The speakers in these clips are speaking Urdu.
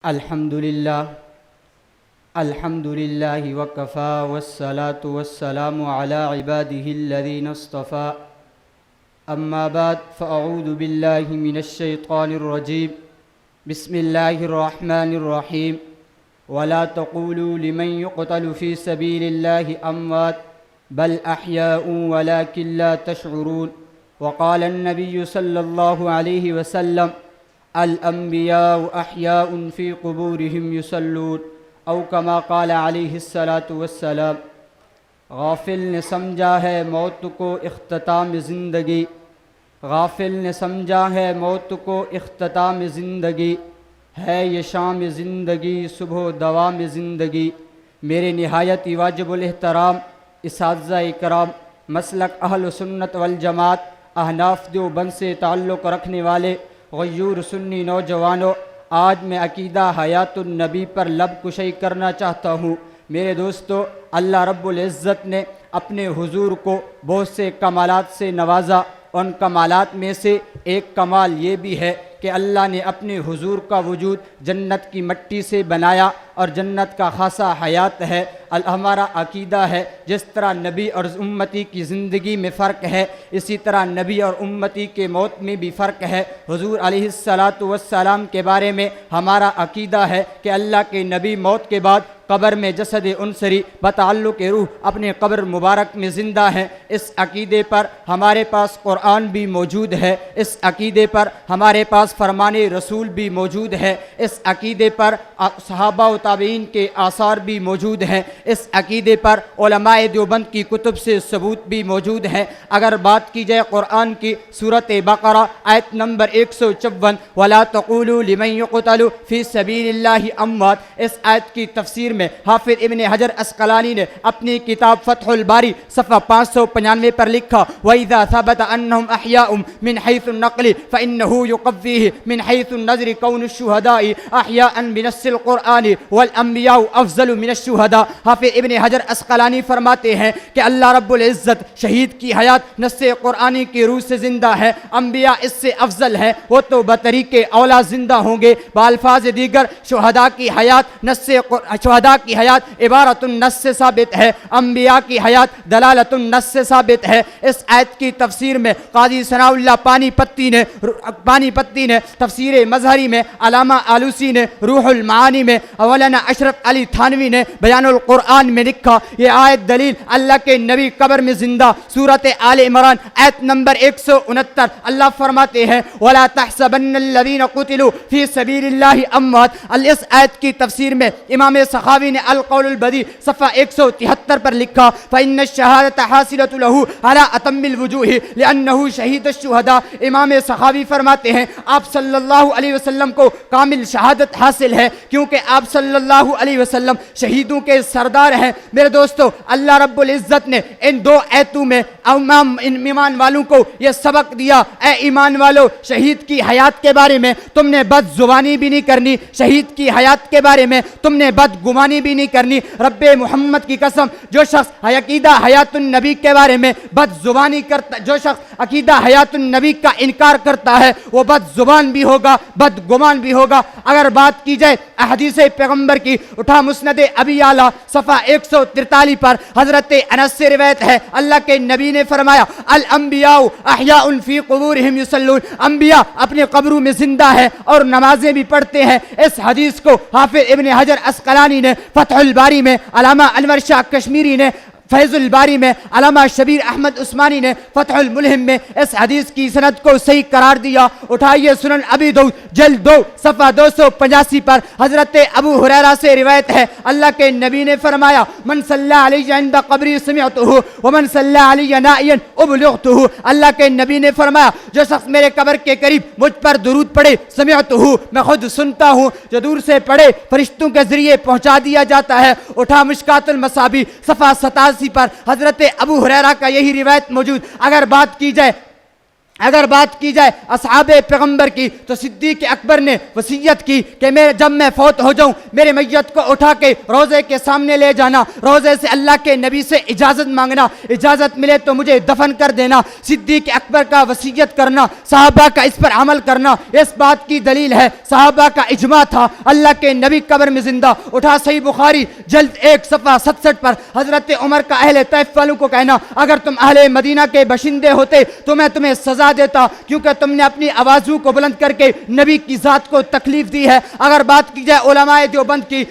الحمد لله وكفى والصلاة والسلام على عباده الذين اصطفى أما بعد فأعوذ بالله من الشيطان الرجيم بسم الله الرحمن الرحيم ولا تقولوا لمن يقتل في سبيل الله أموات بل أحياء ولكن لا تشعرون وقال النبي صلى الله عليه وسلم الانبیاء احیاء فی قبورہم یصلون او کما قال علیہ الصلاۃ والسلام۔ غافل نے سمجھا ہے موت کو اختتام زندگی، غافل نے سمجھا ہے موت کو اختتام زندگی، ہے یہ شام زندگی صبح دوام زندگی۔ میرے نہایت واجب الاحترام اساتذہ کرام، مسلک اہل سنت والجماعت احناف دیوبند سے تعلق رکھنے والے غیور سنی نوجوانوں، آج میں عقیدہ حیات النبی پر لب کشائی کرنا چاہتا ہوں۔ میرے دوستو، اللہ رب العزت نے اپنے حضور کو بہت سے کمالات سے نوازا۔ ان کمالات میں سے ایک کمال یہ بھی ہے کہ اللہ نے اپنے حضور کا وجود جنت کی مٹی سے بنایا اور جنت کا خاصہ حیات ہے۔ ہمارا عقیدہ ہے جس طرح نبی اور امتی کی زندگی میں فرق ہے، اسی طرح نبی اور امتی کے موت میں بھی فرق ہے۔ حضور علیہ الصلاۃ والسلام کے بارے میں ہمارا عقیدہ ہے کہ اللہ کے نبی موت کے بعد قبر میں جسد انصری بتعلق روح اپنے قبر مبارک میں زندہ ہیں۔ اس عقیدے پر ہمارے پاس قرآن بھی موجود ہے، اس عقیدے پر ہمارے پاس فرمان رسول بھی موجود ہے، اس عقیدے پر صحابہ و تابعین کے آثار بھی موجود ہیں، اس عقیدے پر علماء دیوبند کی کتب سے ثبوت بھی موجود ہیں۔ اگر بات کی جائے قرآن کی سورۃ بقرہ آیت نمبر 154 وَلَا تَقُولُوا لِمَن يُقْتَلُ فِي سَبِيلِ اللَّهِ أَمْوَاتٌ، اس آیت کی تفسیر میں حافظ ابن حجر عسقلانی نے اپنی کتاب فتح الباری صفحہ 595 پر لکھا وَإِذَا ثَبَتَ أَنَّهُمْ أَحْيَاءٌ مِنْ حَيْثُ النَّقْلِ فَإِنَّهُ يُقَوِّيهِ مِنْ حَيْثُ النَّظْرِ كَوْنُ الشُّهَدَاءِ أَحْيَاءً بِنَصِّ القرآن وَالْأَنْبِيَاءُ أَفْضَلُ مِنَ الشُّهَدَاء۔ حافظ ابن حجر عسقلانی فرماتے ہیں کہ اللہ رب العزت شہید کی حیات نص قرآنی کی روح سے زندہ ہے، انبیاء اس سے افضل ہے، وہ تو بطریق اولا زندہ ہوں گے۔ بالفاظ دیگر شہداء کی حیات عبارت النص سے ثابت ہے، انبیاء کی حیات دلالت النص سے ثابت ہے۔ اس آیت کی تفسیر میں قاضی ثناء اللہ پانی پتی نے تفسیر مظہری میں، علامہ آلوسی نے روح المعانی میں، مولانا اشرف علی تھانوی نے بیان القرآن میں لکھا یہ آیت دلیل اللہ کے نبی قبر میں زندہ۔ سورۃ آل عمران آیت نمبر 169 اللہ فرماتے ہیں وَلَا تَحْسَبَنَّ الَّذِينَ قُتِلُوا فِي سَبِيلِ اللَّهِ أَمْوَاتٌ۔ اس آیت کی تفسیر میں امام سخاوی نے القول البدیع صفحہ 173 پر لکھا فَإِنَّ الشَّهَادَةَ حَاصِلَةٌ لَهُ عَلَىٰ أَتَمِّ الْوُجُوهِ لِأَنَّهُ شَهِيدُ الشُّهَدَاءِ۔ امام سخاوی فرماتے ہیں آپ صلی اللہ علیہ وسلم کو کامل شہادت حاصل ہے کیونکہ آپ صلی اللہ علیہ وسلم شہیدوں کے سردار ہیں۔ میرے دوستو، اللہ رب العزت نے ان دو آیتوں میں ایمان والوں کو یہ سبق دیا، اے ایمان والو، شہید کی حیات کے بارے میں تم نے بد زبانی بھی نہیں کرنی، شہید کی حیات کے بارے میں تم نے بد گمانی بھی نہیں کرنی۔ رب محمد کی قسم، جو شخص عقیدہ حیات النبی کے بارے میں بد زبانی کرتا، جو شخص عقیدہ حیات النبی کا انکار کرتا ہے وہ بد زبان بھی ہوگا، بد گمان بھی ہوگا۔ اگر بات کی جائے احادیث پیغمبر کی، اٹھا مسند ابی اعلیٰ صفحہ 143 پر حضرت انس سے روایت ہے اللہ کے نبی نے فرمایا الانبیاء احیاء فی قبورہم یصلون، انبیاء اپنے قبروں میں زندہ ہے اور نمازیں بھی پڑھتے ہیں۔ اس حدیث کو حافظ ابن حجر عسقلانی نے فتح الباری میں، علامہ انور شاہ کشمیری نے فیض الباری میں، علامہ شبیر احمد عثمانی نے فتح الملہم میں اس حدیث کی سند کو صحیح قرار دیا۔ اٹھائیے سنن ابی داؤد جلد 2 صفحہ 285 پر حضرت ابو ہریرہ سے روایت ہے اللہ کے نبی نے فرمایا من صلی علی عند قبری سمعتہ ومن صلی علی نائیا ابلغتہ۔ اللہ کے نبی نے فرمایا جو شخص میرے قبر کے قریب مجھ پر درود پڑھے سمعتہ، میں خود سنتا ہوں، جو دور سے پڑھے فرشتوں کے ذریعے پہنچا دیا جاتا ہے۔ اٹھا مشکات المصابیح صفحہ 87 پر حضرت ابو ہریرہ کا یہی روایت موجود۔ اگر بات کی جائے اگر بات کی جائے اصحاب پیغمبر کی تو صدیق اکبر نے وصیت کی کہ جب میں فوت ہو جاؤں میرے میت کو اٹھا کے روضے کے سامنے لے جانا، روضے سے اللہ کے نبی سے اجازت مانگنا، اجازت ملے تو مجھے دفن کر دینا۔ صدیق اکبر کا وصیت کرنا، صحابہ کا اس پر عمل کرنا، اس بات کی دلیل ہے صحابہ کا اجماع تھا اللہ کے نبی قبر میں زندہ۔ اٹھا صحیح بخاری جلد 1 صفحہ 67 پر حضرت عمر کا اہل طیف والوں کو کہنا، اگر تم اہل مدینہ کے باشندے ہوتے تو میں تمہیں سزا دیتا، کیونکہ تم نے اپنی آوازوں کو بلند کر کے نبی کی ذات کو تکلیف دی ہے۔ اگر بات کی جائے علماء دیوبند کی،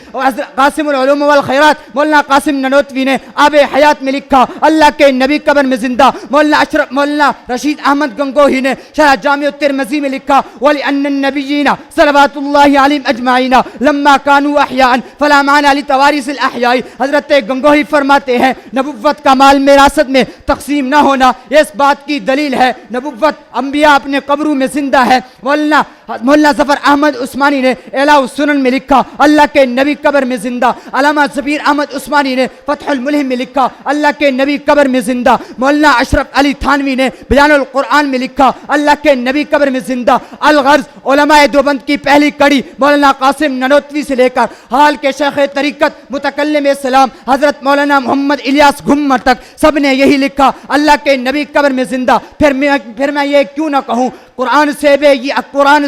قاسم العلوم والخیرات مولانا قاسم ننوتوی نے آب حیات میں لکھا اللہ کے نبی قبر میں زندہ۔ مولانا رشید احمد گنگوہی نے شرح جامع الترمذی میں لکھا وَلِأَنَّ النَّبِيِّينَ صلوات اللہ علیہم اجمعین لما كانوا احیاء فلا معنى لتوارث الاحیاء۔ حضرت گنگوہی فرماتے ہیں نبوت کا مال میراثت میں تقسیم نہ ہونا اس بات کی دلیل ہے نبوت انبیاء اپنے قبروں میں زندہ ہے۔ مولانا ظفر احمد عثمانی نے اعلاء السنن میں لکھا اللہ کے نبی قبر میں زندہ۔ علامہ زبیر احمد عثمانی نے فتح الملہم میں لکھا اللہ کے نبی قبر میں زندہ۔ مولانا اشرف علی تھانوی نے بیان القرآن میں لکھا اللہ کے نبی قبر میں زندہ۔ الغرض علماء دیوبند کی پہلی کڑی مولانا قاسم ننوتوی سے لے کر حال کے شیخ طریقت متکلم اسلام حضرت مولانا محمد الیاس گھمر تک سب نے یہی لکھا اللہ کے نبی قبر میں زندہ۔ پھر میں یہ کیوں نہ کہوں قرآن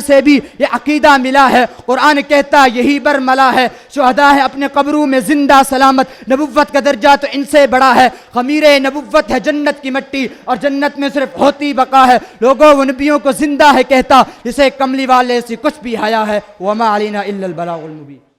سے بھی یہ عقیدہ ملا ہے۔ قرآن کہتا یہی برملا ہے شہداء ہے اپنے قبروں میں زندہ سلامت۔ نبوت کا درجہ تو ان سے بڑا ہے، خمیر نبوت ہے جنت کی مٹی اور جنت میں صرف ہوتی بقا ہے۔ لوگوں وہ نبیوں کو زندہ ہے کہتا، اسے کملی والے سے کچھ بھی حیا ہے۔ وما علینا الا البلاغ المبین۔